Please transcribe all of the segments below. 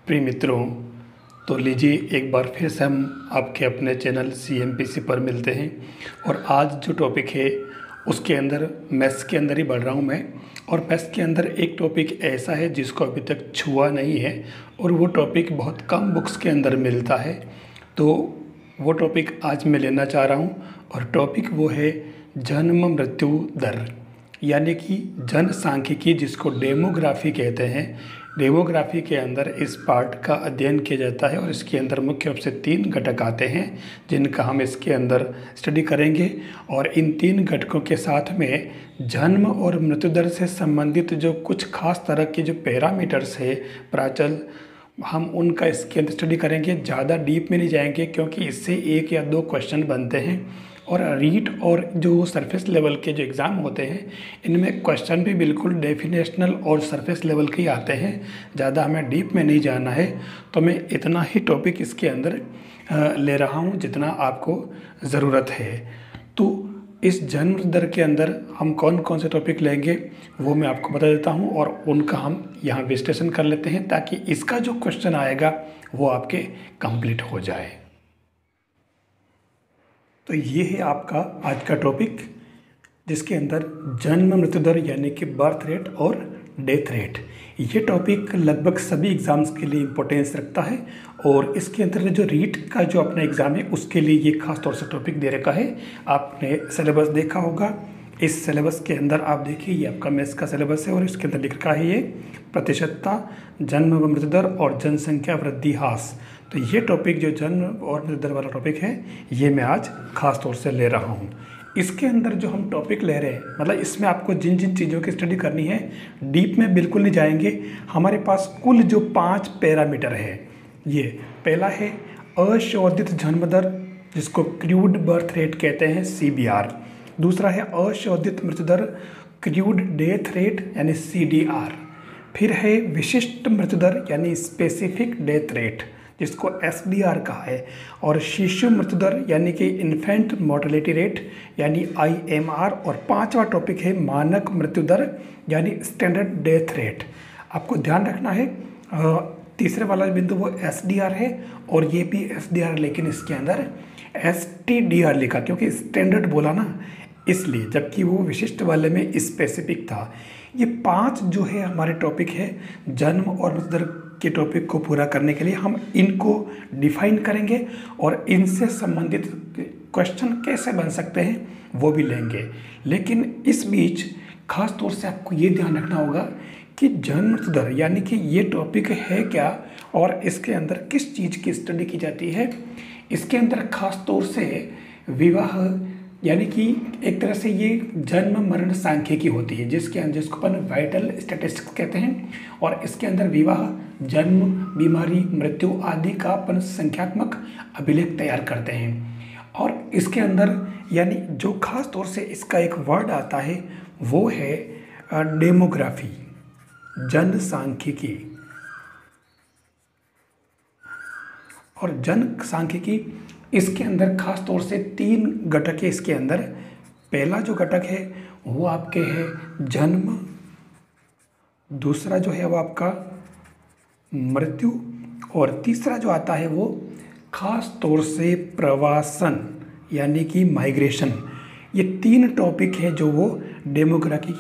प्रिय मित्रों, तो लीजिए एक बार फिर से हम आपके अपने चैनल CMPC पर मिलते हैं। और आज जो टॉपिक है उसके अंदर मैथ्स के अंदर ही बढ़ रहा हूँ मैं। और मैथ्स के अंदर एक टॉपिक ऐसा है जिसको अभी तक छुआ नहीं है और वो टॉपिक बहुत कम बुक्स के अंदर मिलता है। तो वो टॉपिक आज मैं लेना चाह रहा हूँ और टॉपिक वो है जन्म मृत्यु दर, यानी कि जनसांख्यिकी, जिसको डेमोग्राफी कहते हैं। डेमोग्राफी के अंदर इस पार्ट का अध्ययन किया जाता है और इसके अंदर मुख्य रूप से 3 घटक आते हैं जिनका हम इसके अंदर स्टडी करेंगे। और इन 3 घटकों के साथ में जन्म और मृत्यु दर से संबंधित जो कुछ खास तरह के जो पैरामीटर्स है प्राचल, हम उनका इसके अंदर स्टडी करेंगे। ज़्यादा डीप में नहीं जाएंगे क्योंकि इससे 1 या 2 क्वेश्चन बनते हैं। और रीट और जो सरफेस लेवल के जो एग्ज़ाम होते हैं इनमें क्वेश्चन भी बिल्कुल डेफिनेशनल और सरफेस लेवल के ही आते हैं। ज़्यादा हमें डीप में नहीं जाना है, तो मैं इतना ही टॉपिक इसके अंदर ले रहा हूँ जितना आपको ज़रूरत है। तो इस जन्म दर के अंदर हम कौन कौन से टॉपिक लेंगे वो मैं आपको बता देता हूँ और उनका हम यहाँ विश्लेषण कर लेते हैं ताकि इसका जो क्वेश्चन आएगा वो आपके कंप्लीट हो जाए। तो ये है आपका आज का टॉपिक जिसके अंदर जन्म मृत्यु दर यानी कि बर्थ रेट और डेथ रेट। ये टॉपिक लगभग सभी एग्ज़ाम्स के लिए इम्पोर्टेंस रखता है और इसके अंदर जो रीट का जो अपना एग्ज़ाम है उसके लिए ये खास तौर से टॉपिक दे रखा है। आपने सिलेबस देखा होगा, इस सिलेबस के अंदर आप देखिए ये आपका मैथ्स का सिलेबस है और इसके अंदर लिख रखा है ये प्रतिशतता, जन्म व मृत्यु दर और जनसंख्या वृद्धि ह्रास। तो ये टॉपिक जो जन्म और मृत्यु दर वाला टॉपिक है ये मैं आज खास तौर से ले रहा हूँ। इसके अंदर जो हम टॉपिक ले रहे हैं, मतलब इसमें आपको जिन जिन चीज़ों की स्टडी करनी है डीप में बिल्कुल नहीं जाएंगे। हमारे पास कुल जो 5 पैरामीटर है, ये पहला है अशोधित जन्म दर जिसको क्रूड बर्थ रेट कहते हैं CBR। दूसरा है अशोधित मृत्यु दर क्रूड डेथ रेट यानी CDR। फिर है विशिष्ट मृत्यु दर यानी स्पेसिफिक डेथ रेट जिसको SDR कहा है। और शिशु मृत्यु दर यानी कि इन्फेंट मोर्टेलिटी रेट यानी IMR। और 5वां टॉपिक है मानक मृत्यु दर यानी स्टैंडर्ड डेथ रेट। आपको ध्यान रखना है तीसरे वाला बिंदु वो SDR है और ये भी SDR, लेकिन इसके अंदर STDR लिखा क्योंकि स्टैंडर्ड बोला ना इसलिए, जबकि वो विशिष्ट वाले में स्पेसिफिक था। ये 5 जो है हमारे टॉपिक है जन्म और मृत्यु दर के टॉपिक को पूरा करने के लिए हम इनको डिफाइन करेंगे और इनसे संबंधित क्वेश्चन कैसे बन सकते हैं वो भी लेंगे। लेकिन इस बीच खास तौर से आपको ये ध्यान रखना होगा कि जन्म मृत्यु दर यानी कि ये टॉपिक है क्या और इसके अंदर किस चीज़ की स्टडी की जाती है। इसके अंदर खास तौर से विवाह यानी कि एक तरह से ये जन्म मरण सांख्यिकी होती है जिसको अपन वाइटल स्टैटिस्टिक्स कहते हैं। और इसके अंदर विवाह, जन्म, बीमारी, मृत्यु आदि का अपन संख्यात्मक अभिलेख तैयार करते हैं। और इसके अंदर यानी जो खास तौर से इसका एक वर्ड आता है वो है डेमोग्राफी, जनसांख्यिकी। और जनसांख्यिकी इसके अंदर खास तौर से 3 घटक है। इसके अंदर पहला जो घटक है वो आपके है जन्म, दूसरा जो है वो आपका मृत्यु और तीसरा जो आता है वो खास तौर से प्रवासन यानी कि माइग्रेशन। ये 3 टॉपिक है जो वो डेमोग्राफी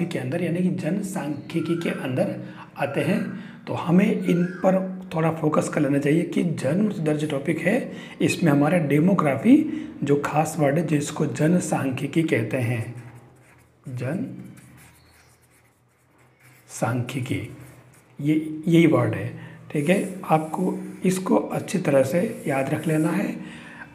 के अंदर यानी कि जनसांख्यिकी के अंदर आते हैं। तो हमें इन पर थोड़ा फोकस कर लेना चाहिए कि जन्म दर जो टॉपिक है इसमें हमारा डेमोग्राफी जो खास वर्ड है जिसको जनसांख्यिकी कहते हैं, जनसांख्यिकी, ये यही वर्ड है। ठीक है, आपको इसको अच्छी तरह से याद रख लेना है।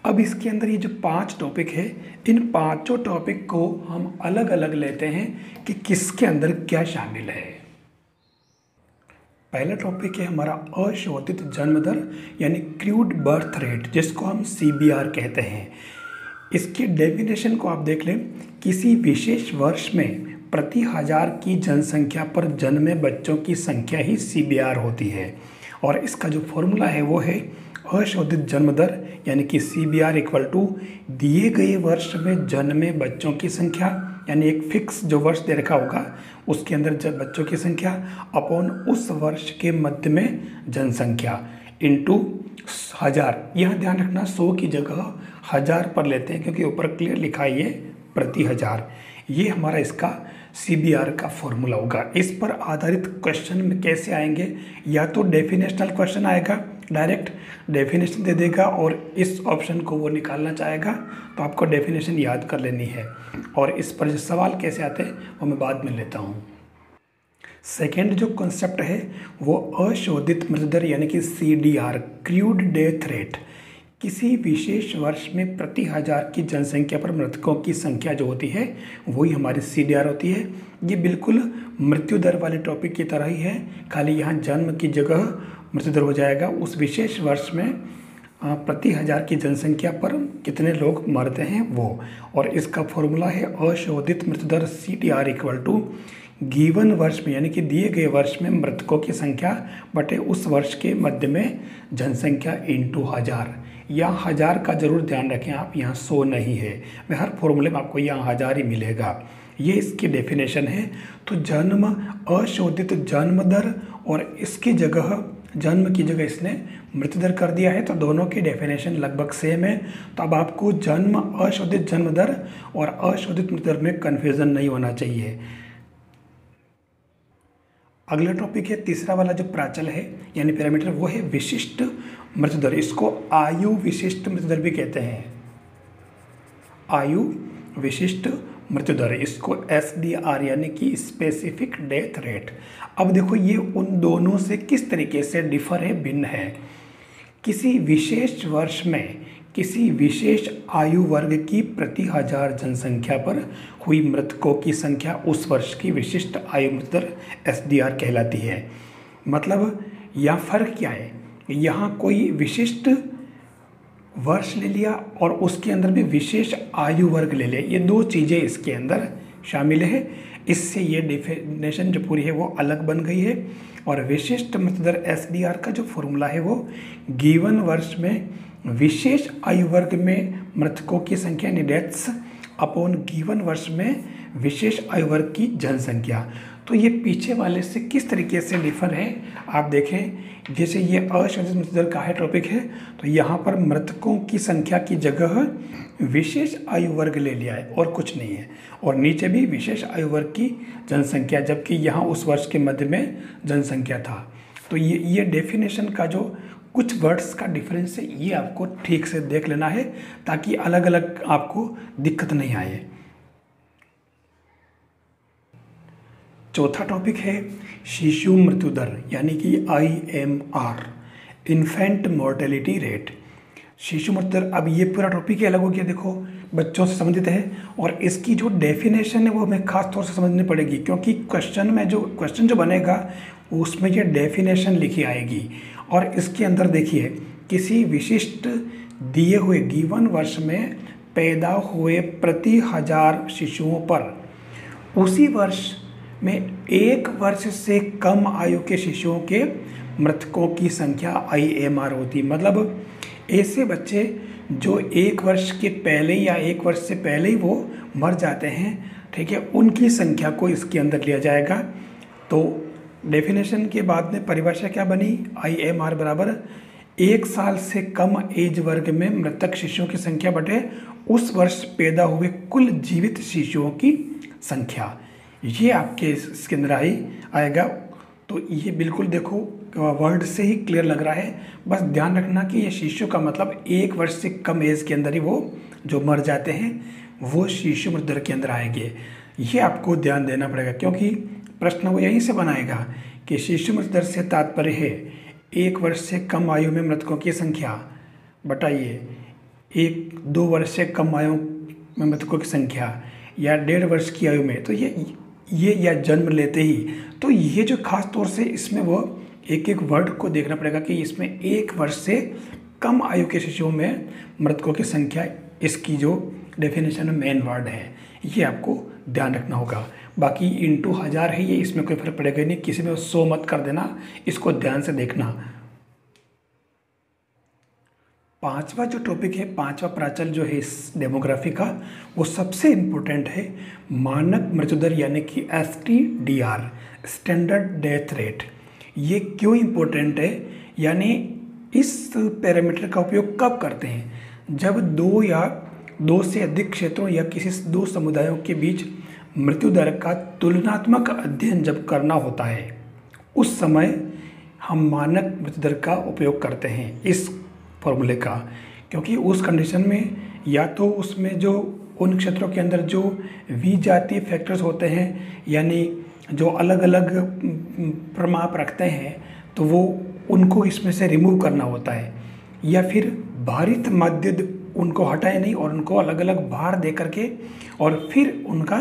अब इसके अंदर ये जो 5 टॉपिक है इन 5 टॉपिक को हम अलग अलग लेते हैं कि किसके अंदर क्या शामिल है। पहला टॉपिक है हमारा अशोधित जन्म दर यानी क्रूड बर्थ रेट जिसको हम CBR कहते हैं। इसकी डेफिनेशन को आप देख लें, किसी विशेष वर्ष में प्रति 1000 की जनसंख्या पर जन्मे बच्चों की संख्या ही CBR होती है। और इसका जो फॉर्मूला है वो है अशोधित जन्म दर यानी कि CBR इक्वल टू दिए गए वर्ष में जन्मे बच्चों की संख्या यानी एक फिक्स जो वर्ष दे रखा होगा उसके अंदर जब बच्चों की संख्या अपॉन उस वर्ष के मध्य में जनसंख्या इंटू 1000। यह ध्यान रखना 100 की जगह 1000 पर लेते हैं क्योंकि ऊपर क्लियर लिखा है ये प्रति 1000। ये हमारा इसका CBR का फॉर्मूला होगा। इस पर आधारित क्वेश्चन में कैसे आएंगे, या तो डेफिनेशनल क्वेश्चन आएगा, डायरेक्ट डेफिनेशन दे देगा और इस ऑप्शन को वो निकालना चाहेगा तो आपको डेफिनेशन याद कर लेनी है, और इस पर जो सवाल कैसे आते हैं वो मैं बाद में लेता हूँ। सेकेंड जो कॉन्सेप्ट है वो अशोधित मृत्यु दर यानी कि CDR क्रूड डेथ रेट। किसी विशेष वर्ष में प्रति 1000 की जनसंख्या पर मृतकों की संख्या जो होती है वही हमारी CDR होती है। ये बिल्कुल मृत्यु दर वाले टॉपिक की तरह ही है, खाली यहाँ जन्म की जगह मृत्यु दर हो जाएगा। उस विशेष वर्ष में प्रति 1000 की जनसंख्या पर कितने लोग मरते हैं वो, और इसका फॉर्मूला है अशोधित मृत्यु दर CDR इक्वल टू गिवन वर्ष में यानी कि दिए गए वर्ष में मृतकों की संख्या बटे उस वर्ष के मध्य में जनसंख्या इंटू 1000। यहाँ 1000 का जरूर ध्यान रखें आप, यहाँ 100 नहीं है। मैं हर फॉर्मूले में आपको यहाँ 1000 ही मिलेगा। ये इसकी डेफिनेशन है। तो जन्म अशोधित जन्म दर और इसकी जगह जन्म की जगह इसने मृत्यु दर कर दिया है, तो दोनों की डेफिनेशन लगभग सेम है। तो अब आपको जन्म अशोधित जन्म दर और अशोधित मृत्यु दर में कन्फ्यूजन नहीं होना चाहिए। अगला टॉपिक है तीसरा वाला जो प्राचल है यानी पैरामीटर, वो है विशिष्ट मृत्यु दर। इसको आयु विशिष्ट मृत्यु दर भी कहते हैं, आयु विशिष्ट मृत्यु दर, इसको SDR यानी कि स्पेसिफिक डेथ रेट। अब देखो ये उन दोनों से किस तरीके से डिफर है, भिन्न है। किसी विशेष वर्ष में किसी विशेष आयु वर्ग की प्रति 1000 जनसंख्या पर हुई मृतकों की संख्या उस वर्ष की विशिष्ट आयु मृत्यु दर SDR कहलाती है। मतलब यहाँ फर्क क्या है, यहाँ कोई विशिष्ट वर्ष ले लिया और उसके अंदर भी विशेष आयु वर्ग ले लिया, ये दो चीज़ें इसके अंदर शामिल है। इससे ये डेफिनेशन जो पूरी है वो अलग बन गई है। और विशिष्ट मृत्यु दर SDR का जो फॉर्मूला है वो गिवन वर्ष में विशेष आयु वर्ग में मृतकों की संख्या यानी डेथ्स अपॉन गिवन वर्ष में विशेष आयु वर्ग की जनसंख्या। तो ये पीछे वाले से किस तरीके से डिफर है आप देखें। जैसे ये अशोधित मृत्यु दर का है टॉपिक है, तो यहाँ पर मृतकों की संख्या की जगह विशेष आयु वर्ग ले लिया है और कुछ नहीं है, और नीचे भी विशेष आयु वर्ग की जनसंख्या, जबकि यहाँ उस वर्ष के मध्य में जनसंख्या था। तो ये डेफिनेशन का जो कुछ वर्ड्स का डिफरेंस है ये आपको ठीक से देख लेना है ताकि अलग अलग आपको दिक्कत नहीं आए। चौथा टॉपिक है शिशु मृत्यु दर यानी कि IMR इन्फेंट मोर्टेलिटी रेट। शिशु मृत्यु दर, अब ये पूरा टॉपिक ही अलग हो गया, देखो बच्चों से संबंधित है और इसकी जो डेफिनेशन है वो हमें खास तौर से समझनी पड़ेगी क्योंकि क्वेश्चन जो बनेगा उसमें ये डेफिनेशन लिखी आएगी। और इसके अंदर देखिए किसी विशिष्ट दिए हुए गिवन वर्ष में पैदा हुए प्रति 1000 शिशुओं पर उसी वर्ष में एक वर्ष से कम आयु के शिशुओं के मृतकों की संख्या IMR होती। मतलब ऐसे बच्चे जो एक वर्ष के पहले या एक वर्ष से पहले ही वो मर जाते हैं, ठीक है, उनकी संख्या को इसके अंदर लिया जाएगा। तो डेफिनेशन के बाद में परिभाषा क्या बनी, IMR बराबर 1 साल से कम एज वर्ग में मृतक शिशुओं की संख्या बटे उस वर्ष पैदा हुए कुल जीवित शिशुओं की संख्या। ये आपके इसके अंदर आएगा। तो ये बिल्कुल देखो वर्ड से ही क्लियर लग रहा है, बस ध्यान रखना कि ये शिशु का मतलब 1 वर्ष से कम एज के अंदर ही वो जो मर जाते हैं वो शिशु मृत्यु दर के अंदर आएंगे। ये आपको ध्यान देना पड़ेगा क्योंकि प्रश्न वो यहीं से बनाएगा कि शिशु मृत्यु दर से तात्पर्य है 1 वर्ष से कम आयु में मृतकों की संख्या बटाइए 1-2 वर्ष से कम आयु में मृतकों की संख्या या 1.5 वर्ष की आयु में। तो ये या जन्म लेते ही, तो ये जो खास तौर से इसमें वो एक एक वर्ड को देखना पड़ेगा कि इसमें 1 वर्ष से कम आयु के शिशुओं में मृतकों की संख्या, इसकी जो डेफिनेशन में मेन वर्ड है ये आपको ध्यान रखना होगा। बाकी इंटू 1000 है ये, इसमें कोई फर्क पड़ेगा नहीं, किसी में 100 मत कर देना, इसको ध्यान से देखना। पांचवा जो टॉपिक है, पांचवा प्राचल जो है इस डेमोग्राफी का, वो सबसे इम्पोर्टेंट है। मानक मृत्यु दर यानी कि STDR, स्टैंडर्ड डेथ रेट। ये क्यों इम्पोर्टेंट है, यानी इस पैरामीटर का उपयोग कब करते हैं? जब दो या दो से अधिक क्षेत्रों या किसी दो समुदायों के बीच मृत्यु दर का तुलनात्मक अध्ययन जब करना होता है, उस समय हम मानक मृत्यु दर का उपयोग करते हैं इस फॉर्मूले का। क्योंकि उस कंडीशन में या तो उसमें जो उन क्षेत्रों के अंदर जो विजातीय फैक्टर्स होते हैं, यानी जो अलग अलग प्रमाप रखते हैं, तो वो उनको इसमें से रिमूव करना होता है, या फिर भारित माध्य उनको हटाए नहीं और उनको अलग अलग भार दे करके और फिर उनका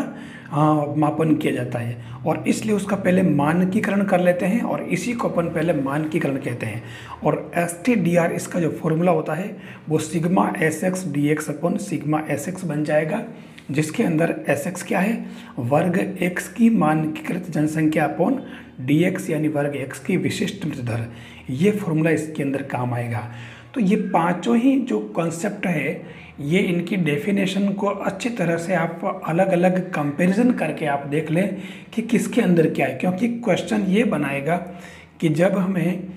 मापन किया जाता है। और इसलिए उसका पहले मानकीकरण कर लेते हैं और इसी को अपन पहले मानकीकरण कहते हैं। और STDR इसका जो फॉर्मूला होता है वो सिग्मा SX DX अपन सिग्मा SX बन जाएगा, जिसके अंदर SX क्या है, वर्ग X की मानकीकृत जनसंख्या अपॉन DX यानी वर्ग X की विशिष्ट मृत्यु दर। ये फॉर्मूला इसके अंदर काम आएगा। तो ये पांचों ही जो कॉन्सेप्ट है, ये इनकी डेफिनेशन को अच्छी तरह से आप अलग अलग कंपैरिजन करके आप देख लें कि किसके अंदर क्या है। क्योंकि क्वेश्चन ये बनाएगा कि जब हमें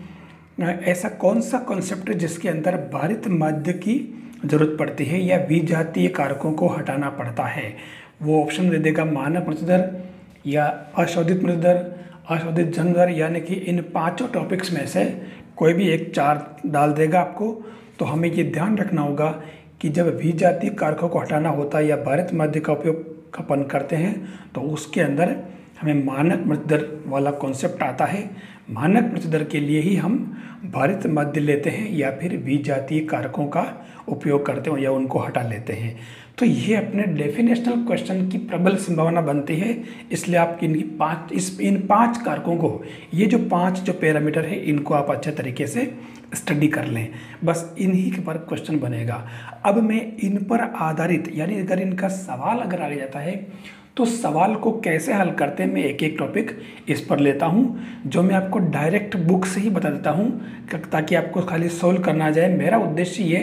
ऐसा कौन सा कॉन्सेप्ट है जिसके अंदर भारित माध्य की ज़रूरत पड़ती है या विजातीय कारकों को हटाना पड़ता है, वो ऑप्शन दे देगा मानक मृत्यु दर या अशोधित मृत्यु दर, अशोधित जन्म दर, यानी कि इन पांचों टॉपिक्स में से कोई भी एक चार डाल देगा आपको। तो हमें ये ध्यान रखना होगा कि जब विजातीय कारकों को हटाना होता है या भारित माध्य का उपयोग अपन करते हैं, तो उसके अंदर हमें मानक मृत्यु दर वाला कॉन्सेप्ट आता है। मानक मृत्यु दर के लिए ही हम भारित माध्य लेते हैं या फिर विजातीय कारकों का उपयोग करते हैं या उनको हटा लेते हैं। तो ये अपने डेफिनेशनल क्वेश्चन की प्रबल संभावना बनती है। इसलिए आप इन पांच कारकों को, ये जो पांच जो पैरामीटर है, इनको आप अच्छे तरीके से स्टडी कर लें, बस इन्हीं के पर क्वेश्चन बनेगा। अब मैं इन पर आधारित, यानी अगर इनका सवाल अगर आ जाता है तो सवाल को कैसे हल करते हैं, मैं एक एक टॉपिक इस पर लेता हूं, जो मैं आपको डायरेक्ट बुक से ही बता देता हूं, ताकि आपको खाली सोल्व करना आ जाए। मेरा उद्देश्य ये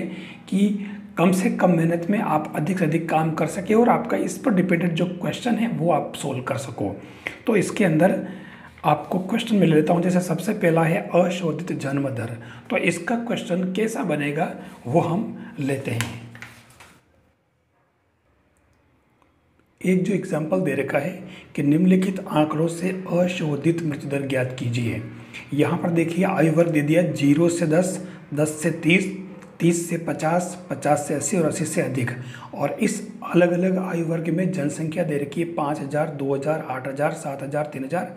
कि कम से कम मेहनत में आप अधिक से अधिक काम कर सके और आपका इस पर डिपेंडेंट जो क्वेश्चन है वो आप सोल्व कर सको। तो इसके अंदर आपको क्वेश्चन में ले लेता हूँ। जैसे सबसे पहला है अशोधित जन्म दर, तो इसका क्वेश्चन कैसा बनेगा वो हम लेते हैं। एक जो एग्जाम्पल दे रखा है कि निम्नलिखित आंकड़ों से अशोधित मृत्यु दर ज्ञात कीजिए। यहाँ पर देखिए आयु वर्ग दे दिया 0 से 10, 10 से 30, 30 से 50, 50 से 80 और 80 से अधिक। और इस अलग अलग आयु वर्ग में जनसंख्या दे रखी है 5000, 2000, 8000, 7000, 3000।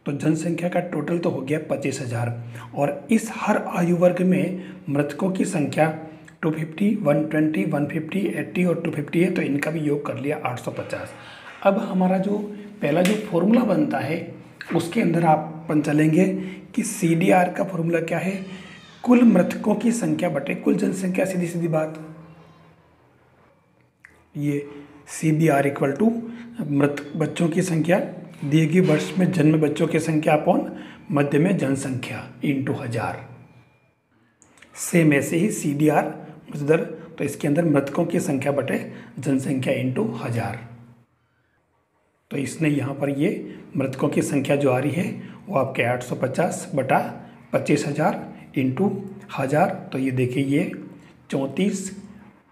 तो जनसंख्या का टोटल तो हो गया 25000। और इस हर आयु वर्ग में मृतकों की संख्या 250, 120, 150, 80 और 250 है, तो इनका भी योग कर लिया 850। अब हमारा जो पहला जो फॉर्मूला बनता है उसके अंदर आप अपन चलेंगे कि CDR का फॉर्मूला क्या है, कुल मृतकों की संख्या बटे कुल जनसंख्या। सीधी सीधी बात, ये CBR इक्वल टू मृत बच्चों की संख्या दिए गए वर्ष में जन्म बच्चों की संख्या अपॉन मध्य में जनसंख्या इंटू 1000। सेम ऐसे ही CDR मृत्यु दर, तो इसके अंदर मृतकों की संख्या बटे जनसंख्या इंटू 1000। तो इसने यहाँ पर ये मृतकों की संख्या जो आ रही है वो आपके 850 बटा 25000 इंटू 1000। तो ये देखिए ये 34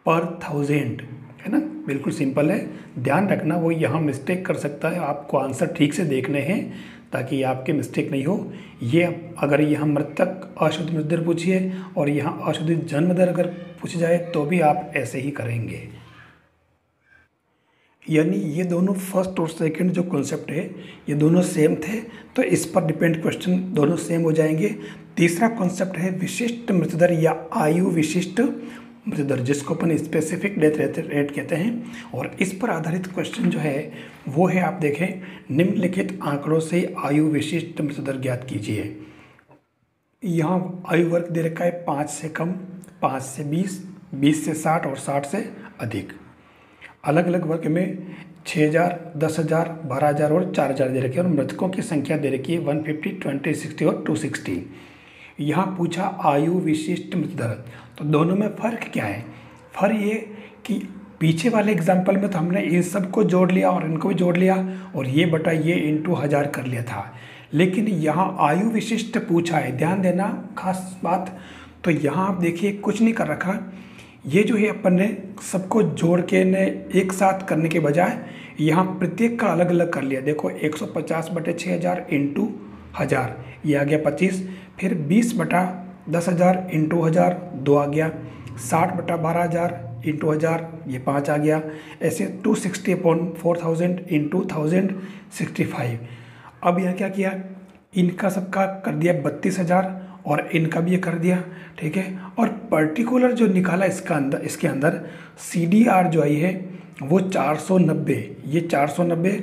पर 1000 है ना, बिल्कुल सिंपल है। ध्यान रखना वो यहाँ मिस्टेक कर सकता है, आपको आंसर ठीक से देखने हैं ताकि आपके मिस्टेक नहीं हो। ये अगर यहाँ मृतक अशुद्ध मृत्यु दर पूछिए और यहाँ अशुद्ध जन्म दर अगर पूछी जाए तो भी आप ऐसे ही करेंगे। यानी ये दोनों फर्स्ट और सेकंड जो कॉन्सेप्ट है ये दोनों सेम थे, तो इस पर डिपेंड क्वेश्चन दोनों सेम हो जाएंगे। तीसरा कॉन्सेप्ट है विशिष्ट मृत्यु दर या आयु विशिष्ट मृत्यु दर, जिसको अपन स्पेसिफिक डेथ रेट कहते हैं। और इस पर आधारित क्वेश्चन जो है वो है, आप देखें, निम्नलिखित आंकड़ों से आयु विशिष्ट मृत्यु दर ज्ञात कीजिए। यहाँ आयु वर्ग दे रखा है 5 से कम, 5 से 20, 20 से 60 और 60 से अधिक। अलग अलग वर्ग में 6000, 10000, 12000 और 4000 दे रखे हैं। और मृतकों की संख्या दे रखी है 150, 20, 60 और 260। यहाँ पूछा आयु विशिष्ट मृत्यु दर। तो दोनों में फ़र्क क्या है? फ़र्क ये कि पीछे वाले एग्जाम्पल में तो हमने इन सब को जोड़ लिया और इनको भी जोड़ लिया और ये बटा ये इंटू 1000 कर लिया था, लेकिन यहाँ आयु विशिष्ट पूछा है। ध्यान देना खास बात, तो यहाँ आप देखिए कुछ नहीं कर रखा। ये जो है अपन ने सबको जोड़ के ने एक साथ करने के बजाय यहाँ प्रत्येक का अलग अलग कर लिया। देखो 150 बटे 6000 इंटू 1000 ये आ गया 25, फिर 20 बटा 10,000 इंटू 1000 2 आ गया, 60 बटा 12,000 इंटू 1000 ये 5 आ गया, ऐसे 260 अपॉन 4000 इंटू 1065। अब यहाँ क्या किया, इनका सबका कर दिया 32,000 और इनका भी ये कर दिया, ठीक है। और पर्टिकुलर जो निकाला इसके अंदर CDR जो आई है वो 490, ये 490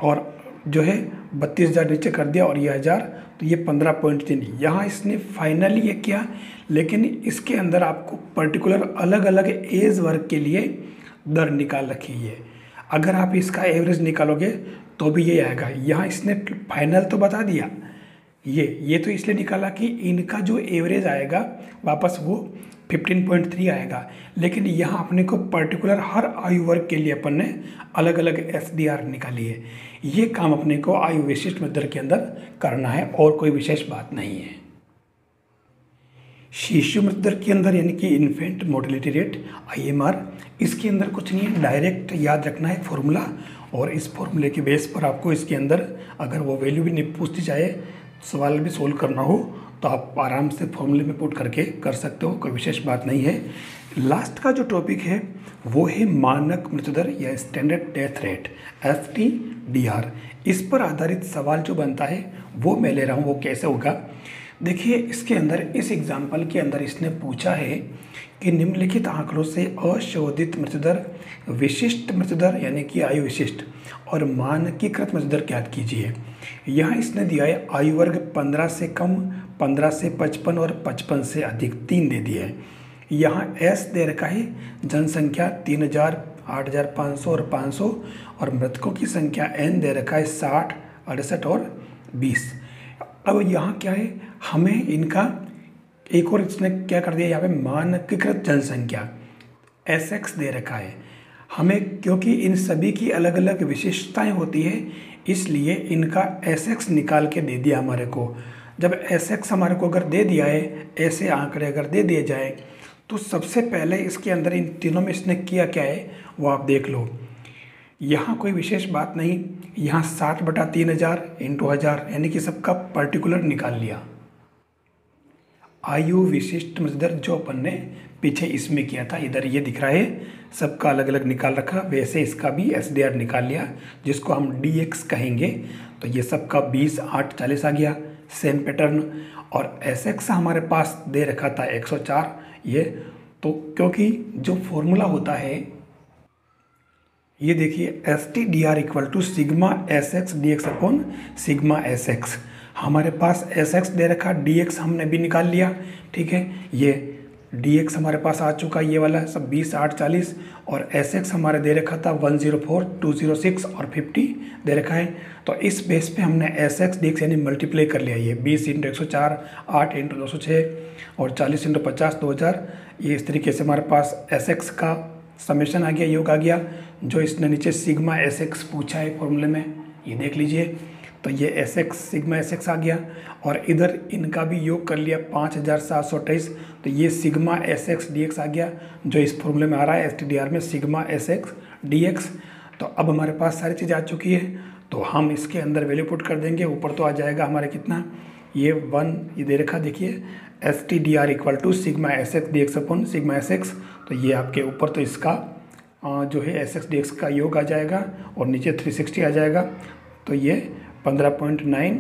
और जो है 32,000 नीचे कर दिया और ये 1000, तो ये 15.3। यहाँ इसने फाइनली ये किया, लेकिन इसके अंदर आपको पर्टिकुलर अलग अलग एज वर्ग के लिए दर निकाल रखी है। अगर आप इसका एवरेज निकालोगे तो भी ये आएगा। यहाँ इसने फाइनल तो बता दिया, ये तो इसलिए निकाला कि इनका जो एवरेज आएगा वापस वो 15.3 आएगा, लेकिन यहाँ अपने को पर्टिकुलर हर आयु वर्ग के लिए अपन ने अलग अलग SDR निकाली है। ये काम अपने को आयु विशिष्ट मृत्यु दर के अंदर करना है और कोई विशेष बात नहीं है। शिशु मृत्यु दर के अंदर यानी कि इन्फेंट मोर्टेलिटी रेट IMR, इसके अंदर कुछ नहीं है, डायरेक्ट याद रखना है फॉर्मूला, और इस फॉर्मूले के बेस पर आपको इसके अंदर अगर वो वैल्यू भी नहीं पूछती जाए, सवाल भी सोल्व करना हो, तो आप आराम से फॉर्मूले में पुट करके कर सकते हो, कोई विशेष बात नहीं है। लास्ट का जो टॉपिक है वो है मानक मृत्यु दर या स्टैंडर्ड डेथ रेट STDR। इस पर आधारित सवाल जो बनता है वो मैं ले रहा हूँ। वो कैसे होगा, देखिए इसके अंदर इस एग्जाम्पल के अंदर इसने पूछा है कि निम्नलिखित आंकड़ों से अशोधित मृत्यु दर, विशिष्ट मृत्यु दर यानी कि आयु विशिष्ट और मानकीकृत मृत्यु दर ज्ञात कीजिए। यहाँ इसने दिया है आयु वर्ग 15 से कम, 15 से 55 और 55 से अधिक, 3 दे दिए है। यहाँ S दे रखा है जनसंख्या 3000, 8500 और 500, और मृतकों की संख्या N दे रखा है 60, 68 और 20। अब यहाँ क्या है, हमें इनका एक और इसने क्या कर दिया, यहाँ पे मानकीकृत जनसंख्या SX दे रखा है हमें, क्योंकि इन सभी की अलग अलग विशेषताएं होती है इसलिए इनका SX निकाल के दे दिया हमारे को। जब SX हमारे को अगर दे दिया है, ऐसे आंकड़े अगर दे दिए जाए, तो सबसे पहले इसके अंदर इन तीनों में इसने किया क्या है वो आप देख लो। यहाँ कोई विशेष बात नहीं, यहाँ 60 बटा 3000 इंटू 1000 यानी कि सबका पर्टिकुलर निकाल लिया। आयु विशिष्ट मृत्यु दर जो अपन ने पीछे इसमें किया था, इधर ये दिख रहा है, सबका अलग अलग निकाल रखा, वैसे इसका भी SDR निकाल लिया जिसको हम DX कहेंगे। तो ये सबका 20, 8, 40 आ गया, सेम पैटर्न। और SX हमारे पास दे रखा था 104, ये तो क्योंकि जो फॉर्मूला होता है ये देखिए STDR equal to sigma SX DX upon sigma SX। हमारे पास SX दे रखा, DX हमने भी निकाल लिया, ठीक है। ये DX हमारे पास आ चुका, ये वाला सब 20, 8, 40, और SX हमारे दे रखा था 104, 206 और 50 दे रखा है। तो इस बेस पे हमने SX DX यानी मल्टीप्लाई कर लिया, ये 20 इंटू 104, 8 इंटू 206 और 40 इंटू 50 2000। ये इस तरीके से हमारे पास SX का समेशन आ गया, योग आ गया, जो इसने नीचे सिग्मा SX पूछा है फॉर्मूले में, ये देख लीजिए। तो ये SX सिग्मा SX आ गया, और इधर इनका भी योग कर लिया 5728, तो ये सिग्मा SX DX आ गया जो इस फॉर्मूले में आ रहा है STDR में, सिग्मा SX DX। तो अब हमारे पास सारी चीज़ आ चुकी है, तो हम इसके अंदर वैल्यू पुट कर देंगे। ऊपर तो आ जाएगा हमारे कितना, ये 1 ये दे रखा, देखिए STDR equal to sigma SX DX upon sigma SX। तो ये आपके ऊपर तो इसका जो है SX DX का योग आ जाएगा और नीचे 360 आ जाएगा। तो ये 15.9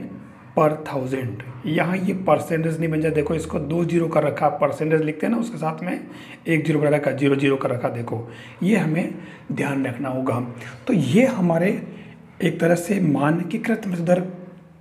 पर 1000। यहाँ ये परसेंटेज नहीं बन जाए, देखो इसको 2 जीरो का रखा, परसेंटेज लिखते हैं ना उसके साथ में 1 जीरो का रखा, 0 का रखा, देखो ये हमें ध्यान रखना होगा। तो ये हमारे एक तरह से मानकीकृत मृत्यु दर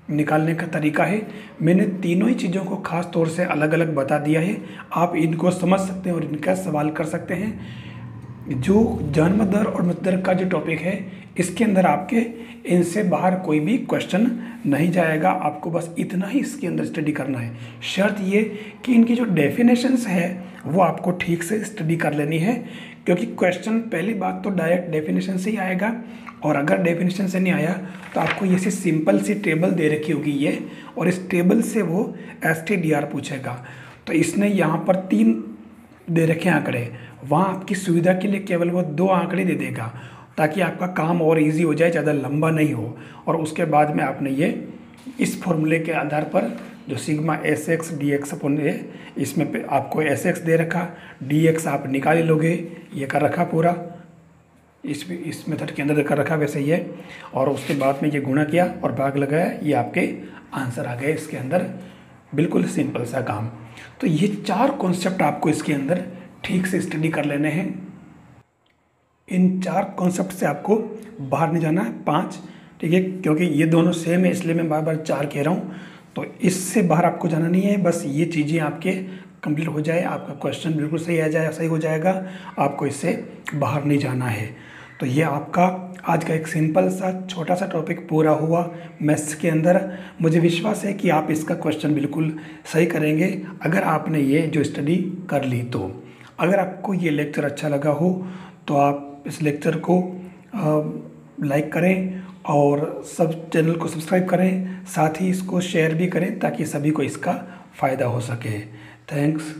निकालने का तरीका है। मैंने तीनों ही चीज़ों को खास तौर से अलग अलग बता दिया है, आप इनको समझ सकते हैं और इनका सवाल कर सकते हैं। जो जन्म दर और मृत्यु दर का जो टॉपिक है, इसके अंदर आपके इनसे बाहर कोई भी क्वेश्चन नहीं जाएगा। आपको बस इतना ही इसके अंदर स्टडी करना है। शर्त ये कि इनकी जो डेफिनेशंस है वो आपको ठीक से स्टडी कर लेनी है, क्योंकि क्वेश्चन पहली बात तो डायरेक्ट डेफिनेशन से ही आएगा, और अगर डेफिनेशन से नहीं आया तो आपको ये सी सिंपल सी टेबल दे रखी होगी ये, और इस टेबल से वो STDR पूछेगा। तो इसने यहाँ पर 3 दे रखे आंकड़े, वहाँ आपकी सुविधा के लिए केवल वो 2 आंकड़े दे देगा, ताकि आपका काम और इजी हो जाए, ज़्यादा लंबा नहीं हो। और उसके बाद में आपने ये इस फॉर्मूले के आधार पर जो सिग्मा SX DX अपन है, इसमें पे आपको SX दे रखा, DX आप निकाल लोगे, ये कर रखा पूरा इस मेथड के अंदर कर रखा वैसे ही है। और उसके बाद में ये गुणा किया और भाग लगाया, ये आपके आंसर आ गए इसके अंदर। बिल्कुल सिंपल सा काम। तो ये 4 कॉन्सेप्ट आपको इसके अंदर ठीक से स्टडी कर लेने हैं। इन 4 कॉन्सेप्ट से आपको बाहर नहीं जाना है, 5, ठीक है, क्योंकि ये दोनों सेम है इसलिए मैं बार बार 4 कह रहा हूँ। तो इससे बाहर आपको जाना नहीं है, बस ये चीज़ें आपके कंप्लीट हो जाए, आपका क्वेश्चन बिल्कुल सही हो जाएगा, आपको इससे बाहर नहीं जाना है। तो ये आपका आज का एक सिंपल सा छोटा सा टॉपिक पूरा हुआ मैथ्स के अंदर। मुझे विश्वास है कि आप इसका क्वेश्चन बिल्कुल सही करेंगे अगर आपने ये जो स्टडी कर ली तो। अगर आपको ये लेक्चर अच्छा लगा हो तो आप इस लेक्चर को लाइक करें और सब चैनल को सब्सक्राइब करें, साथ ही इसको शेयर भी करें ताकि सभी को इसका फ़ायदा हो सके। थैंक्स।